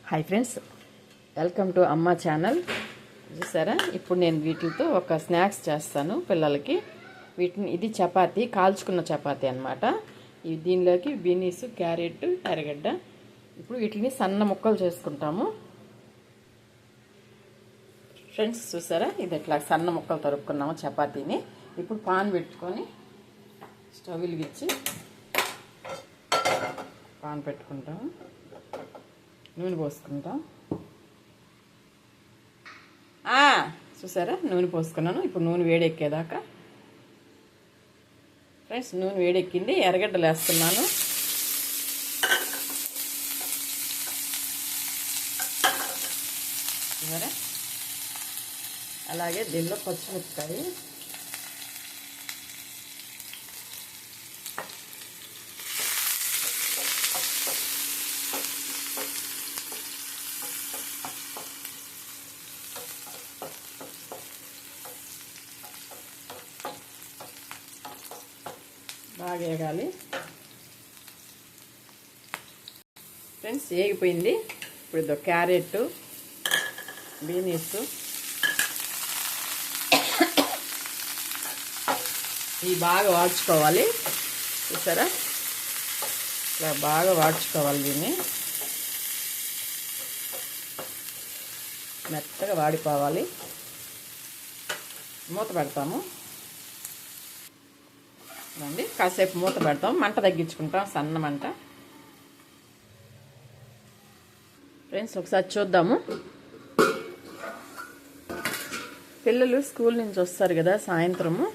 Hi friends, welcome to అమ్మ channel. చూసారా, ఇప్పుడు నేను వీటితో ఒక స్నాక్స్ చేస్తాను పిల్లలకి. ఇది చపాతీ, కాల్చుకున్న చపాతీ అనమాట. దీనిలోకి బీనీస్, క్యారెట్, ఎర్రగడ్డ. ఇప్పుడు వీటిని సన్న ముక్కలు చేసుకుంటాము. ఫ్రెండ్స్ చూసారా, ఇది ఇట్లా సన్న ముక్కలు తరుపుకున్నాము చపాతీని. ఇప్పుడు పాన్ పెట్టుకొని స్టవ్ వెలిగించి పాన్ పెట్టుకుంటాము. నూనె పోసుకుంటాం. చూసారా, నూనె పోసుకున్నాను. ఇప్పుడు నూనె వేడెక్కేదాకా ఫ్రెండ్స్, నూనె వేడెక్కింది. ఎర్రగడ్డలు వేస్తున్నాను. చూసారా, అలాగే దీనిలో పచ్చిమిరపకాయ, బాగా వేగాలి. ఫ్రెండ్స్ వేగిపోయింది. ఇప్పుడు ఇదో క్యారెట్, బీనీస్ ఇవి బాగా వాడ్చుకోవాలి. చూసారా, ఇట్లా బాగా వాడ్చుకోవాలి. దీన్ని మెత్తగా వాడిపోవాలి. మూత పెడతాము. అండి, కాసేపు మూత పెడతాం. మంట తగ్గించుకుంటాం, సన్న మంట. ఫ్రెండ్స్ ఒకసారి చూద్దాము. పిల్లలు స్కూల్ నుంచి వస్తారు కదా, సాయంత్రము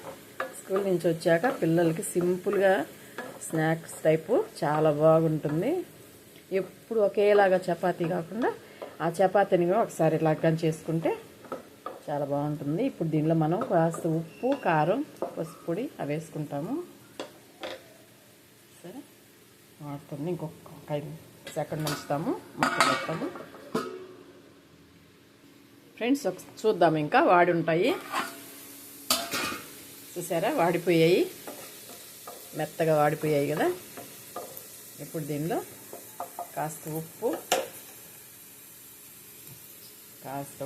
స్కూల్ నుంచి వచ్చాక పిల్లలకి సింపుల్గా స్నాక్స్ టైపు చాలా బాగుంటుంది. ఎప్పుడు ఒకేలాగా చపాతీ కాకుండా ఆ చపాతీని ఒకసారి ఇలాగా చేసుకుంటే చాలా బాగుంటుంది. ఇప్పుడు దీనిలో మనం కాస్త ఉప్పు, కారం, పసుపు పొడి అవి వేసుకుంటాము. సరే, వాడుతుంది. ఇంకొక 5 సెకండ్ ఉంచుతాము, మొత్తం పెడతాము. ఫ్రెండ్స్ చూద్దాము. ఇంకా వాడి ఉంటాయి. చూసారా, వాడిపోయాయి, మెత్తగా వాడిపోయాయి కదా. ఇప్పుడు దీనిలో కాస్త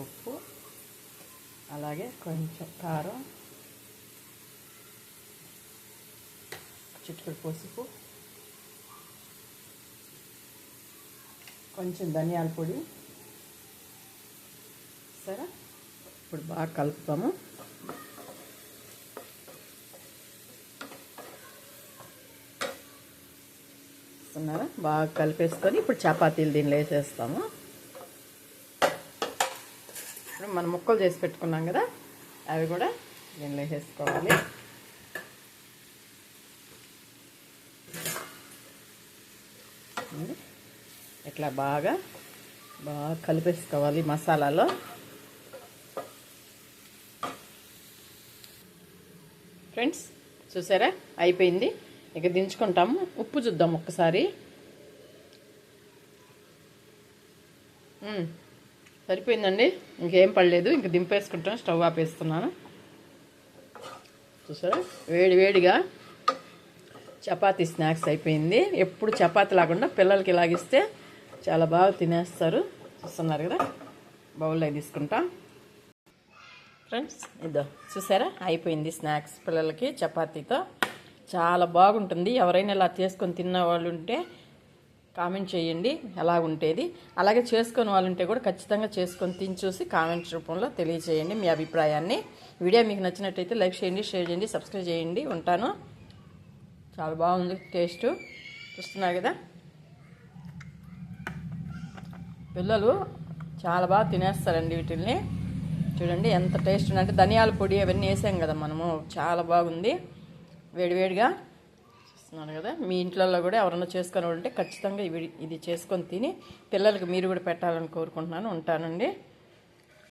ఉప్పు, అలాగే కొంచెం కారం, చిటికెడు పసుపు, కొంచెం ధనియాల పొడి. సరే, ఇప్పుడు బాగా కలుపుతాము. బాగా కలిపేసుకొని ఇప్పుడు చపాతీలు దీనిలో వేసేస్తాము. ఇప్పుడు మనం ముక్కలు చేసి పెట్టుకున్నాం కదా, అవి కూడా దీనిలో వేసేసుకోవాలి. ఇట్లా బాగా కలిపేసుకోవాలి మసాలాలో. ఫ్రెండ్స్ చూసారా, అయిపోయింది. ఇక దించుకుంటాము. ఉప్పు చూద్దాం ఒక్కసారి. సరిపోయిందండి, ఇంకేం పడలేదు. ఇంక దింపేసుకుంటాం. స్టవ్ ఆపేస్తున్నాను. చూసారా, వేడిగా చపాతీ స్నాక్స్ అయిపోయింది. ఎప్పుడు చపాతీ లాకుండా పిల్లలకి ఇలాగిస్తే చాలా బాగా తినేస్తారు. చూస్తున్నారు కదా, బౌల్లో తీసుకుంటాం. ఫ్రెండ్స్ ఇదో చూసారా, అయిపోయింది స్నాక్స్ పిల్లలకి చపాతీతో. చాలా బాగుంటుంది. ఎవరైనా ఇలా చేసుకొని తిన్న వాళ్ళు ఉంటే కామెంట్ చేయండి ఎలా ఉండేది. అలాగే చేసుకొని వాళ్ళు ఉంటే కూడా ఖచ్చితంగా చేసుకొని తిని చూసి కామెంట్ రూపంలో తెలియజేయండి మీ అభిప్రాయాన్ని. వీడియో మీకు నచ్చినట్టయితే లైక్ చేయండి, షేర్ చేయండి, సబ్స్క్రైబ్ చేయండి. ఉంటాను. చాలా బాగుంది టేస్ట్. చూస్తున్నారు కదా, పిల్లలు చాలా బాగా తినేస్తారండి వీటిల్ని. చూడండి ఎంత టేస్ట్ ఉందంటే, ధనియాల పొడి అవన్నీ వేసాం కదా మనము. చాలా బాగుంది. వేడిగా చూస్తున్నారు కదా. మీ ఇంట్లో కూడా ఎవరన్నా చేసుకొని ఉంటే ఖచ్చితంగా ఇది చేసుకొని తిని పిల్లలకి మీరు కూడా పెట్టాలని కోరుకుంటున్నాను. ఉంటానండి.